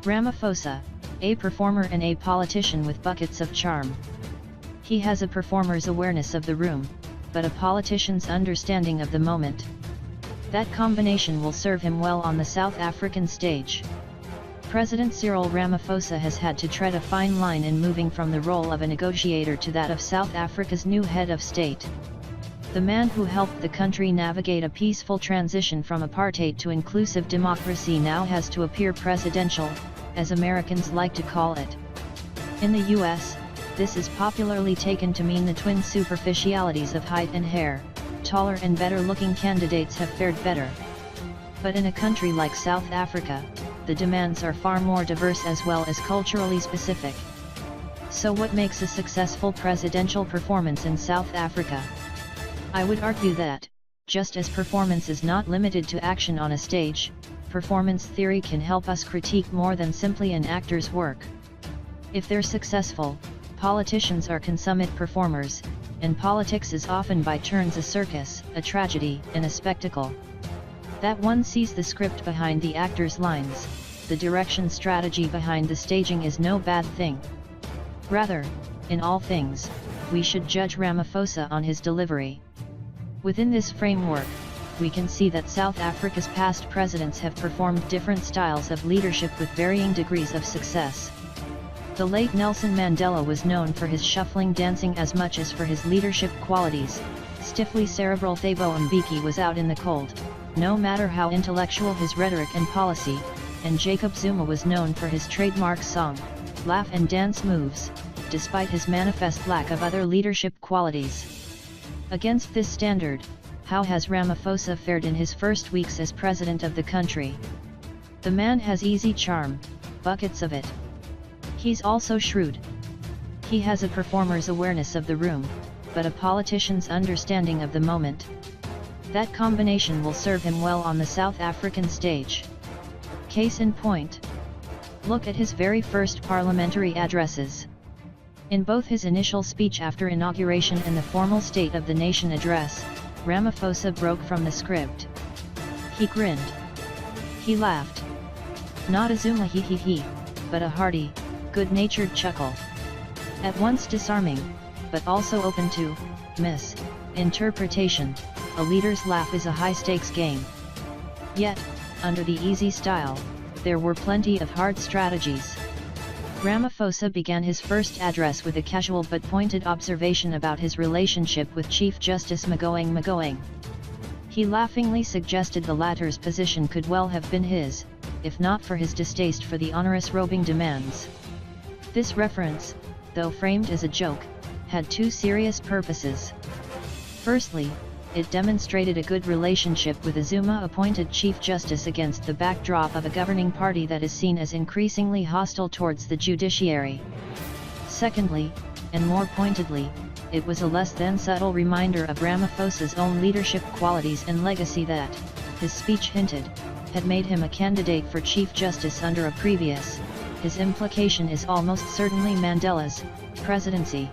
Ramaphosa, a performer and a politician with buckets of charm. He has a performer's awareness of the room, but a politician's understanding of the moment. That combination will serve him well on the South African stage. President Cyril Ramaphosa has had to tread a fine line in moving from the role of a negotiator to that of South Africa's new head of state. The man who helped the country navigate a peaceful transition from apartheid to inclusive democracy now has to appear presidential, as Americans like to call it. In the US, this is popularly taken to mean the twin superficialities of height and hair. Taller and better-looking candidates have fared better. But in a country like South Africa, the demands are far more diverse as well as culturally specific. So what makes a successful presidential performance in South Africa? I would argue that, just as performance is not limited to action on a stage, performance theory can help us critique more than simply an actor's work. If they're successful, politicians are consummate performers, and politics is often by turns a circus, a tragedy, and a spectacle. That one sees the script behind the actor's lines, the direction strategy behind the staging is no bad thing. Rather, in all things, we should judge Ramaphosa on his delivery. Within this framework, we can see that South Africa's past presidents have performed different styles of leadership with varying degrees of success. The late Nelson Mandela was known for his shuffling dancing as much as for his leadership qualities. Stiffly cerebral Thabo Mbeki was out in the cold, no matter how intellectual his rhetoric and policy, and Jacob Zuma was known for his trademark song, laugh and dance moves, despite his manifest lack of other leadership qualities. Against this standard, how has Ramaphosa fared in his first weeks as president of the country? The man has easy charm, buckets of it. He's also shrewd. He has a performer's awareness of the room, but a politician's understanding of the moment. That combination will serve him well on the South African stage. Case in point. Look at his very first parliamentary addresses. In both his initial speech after inauguration and the formal State of the Nation address, Ramaphosa broke from the script. He grinned. He laughed. Not a Zuma hee, but a hearty, good-natured chuckle. At once disarming, but also open to misinterpretation. A leader's laugh is a high-stakes game. Yet, under the easy style, there were plenty of hard strategies. Ramaphosa began his first address with a casual but pointed observation about his relationship with Chief Justice Mogoeng. He laughingly suggested the latter's position could well have been his, if not for his distaste for the onerous robing demands. This reference, though framed as a joke, had two serious purposes. Firstly, it demonstrated a good relationship with a Zuma-appointed Chief Justice against the backdrop of a governing party that is seen as increasingly hostile towards the judiciary. Secondly, and more pointedly, it was a less than subtle reminder of Ramaphosa's own leadership qualities and legacy that, his speech hinted, had made him a candidate for Chief Justice under a previous, his implication is almost certainly Mandela's, presidency.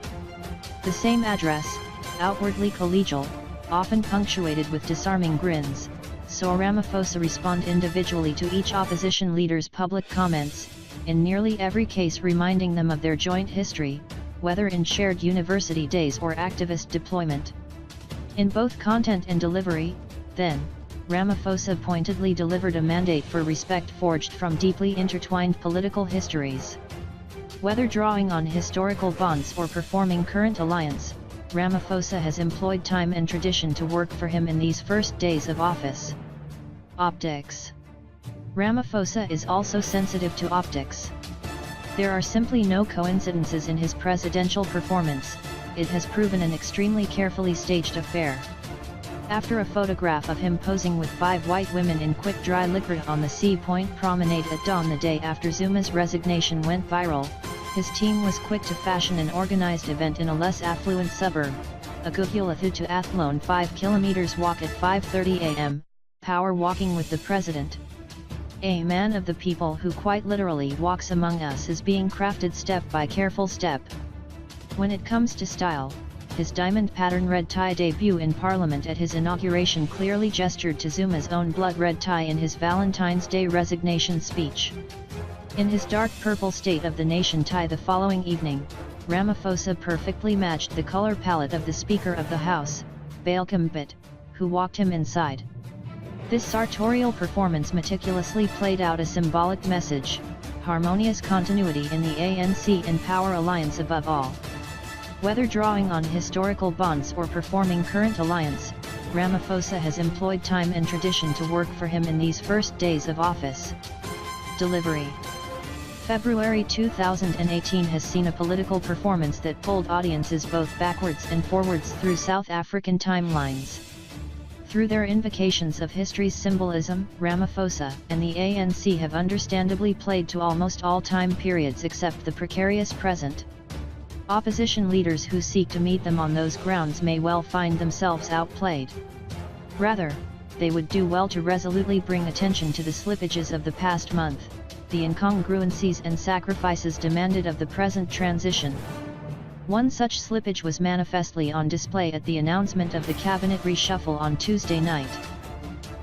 The same address, outwardly collegial, often punctuated with disarming grins, saw Ramaphosa respond individually to each opposition leader's public comments, in nearly every case reminding them of their joint history, whether in shared university days or activist deployment. In both content and delivery, then, Ramaphosa pointedly delivered a mandate for respect forged from deeply intertwined political histories. Whether drawing on historical bonds or performing current alliance, Ramaphosa has employed time and tradition to work for him in these first days of office. Optics. Ramaphosa is also sensitive to optics. There are simply no coincidences in his presidential performance. It has proven an extremely carefully staged affair. After a photograph of him posing with 5 white women in quick dry liquor on the Sea Point Promenade at dawn the day after Zuma's resignation went viral, his team was quick to fashion an organized event in a less affluent suburb, a Gugulathu to Athlone 5 km walk at 5:30 am, power walking with the president. A man of the people who quite literally walks among us is being crafted step by careful step. When it comes to style, his diamond pattern red tie debut in Parliament at his inauguration clearly gestured to Zuma's own blood red tie in his Valentine's Day resignation speech. In his dark purple State of the Nation tie the following evening, Ramaphosa perfectly matched the color palette of the Speaker of the House, Balcom Bit, who walked him inside. This sartorial performance meticulously played out a symbolic message: harmonious continuity in the ANC and power alliance above all. Whether drawing on historical bonds or performing current alliance, Ramaphosa has employed time and tradition to work for him in these first days of office. Delivery. February 2018 has seen a political performance that pulled audiences both backwards and forwards through South African timelines. Through their invocations of history's symbolism, Ramaphosa and the ANC have understandably played to almost all time periods except the precarious present. Opposition leaders who seek to meet them on those grounds may well find themselves outplayed. Rather, they would do well to resolutely bring attention to the slippages of the past month, the incongruencies and sacrifices demanded of the present transition. One such slippage was manifestly on display at the announcement of the cabinet reshuffle on Tuesday night.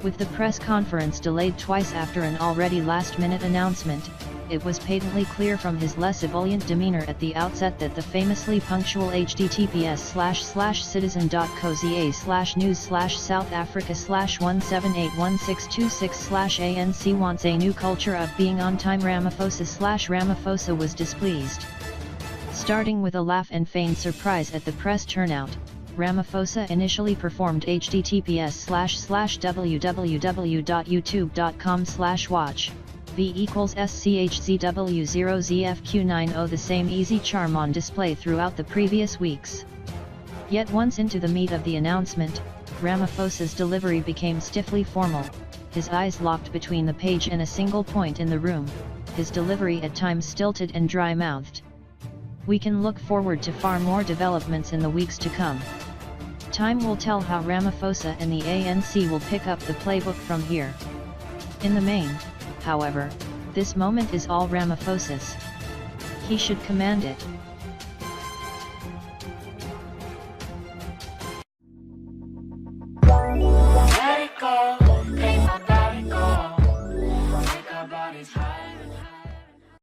With the press conference delayed twice after an already last-minute announcement, it was patently clear from his less ebullient demeanor at the outset that the famously punctual https://citizen.co.za/news/South Africa/1781626/ANC wants a new culture of being on time. Ramaphosa was displeased. Starting with a laugh and feigned surprise at the press turnout, Ramaphosa initially performed https://www.youtube.com/watch v=schzw0zfq90 the same easy charm on display throughout the previous weeks. Yet once into the meat of the announcement, Ramaphosa's delivery became stiffly formal, his eyes locked between the page and a single point in the room, his delivery at times stilted and dry-mouthed. We can look forward to far more developments in the weeks to come. Time will tell how Ramaphosa and the ANC will pick up the playbook from here. In the main, however, this moment is all Ramaphosa's. He should command it.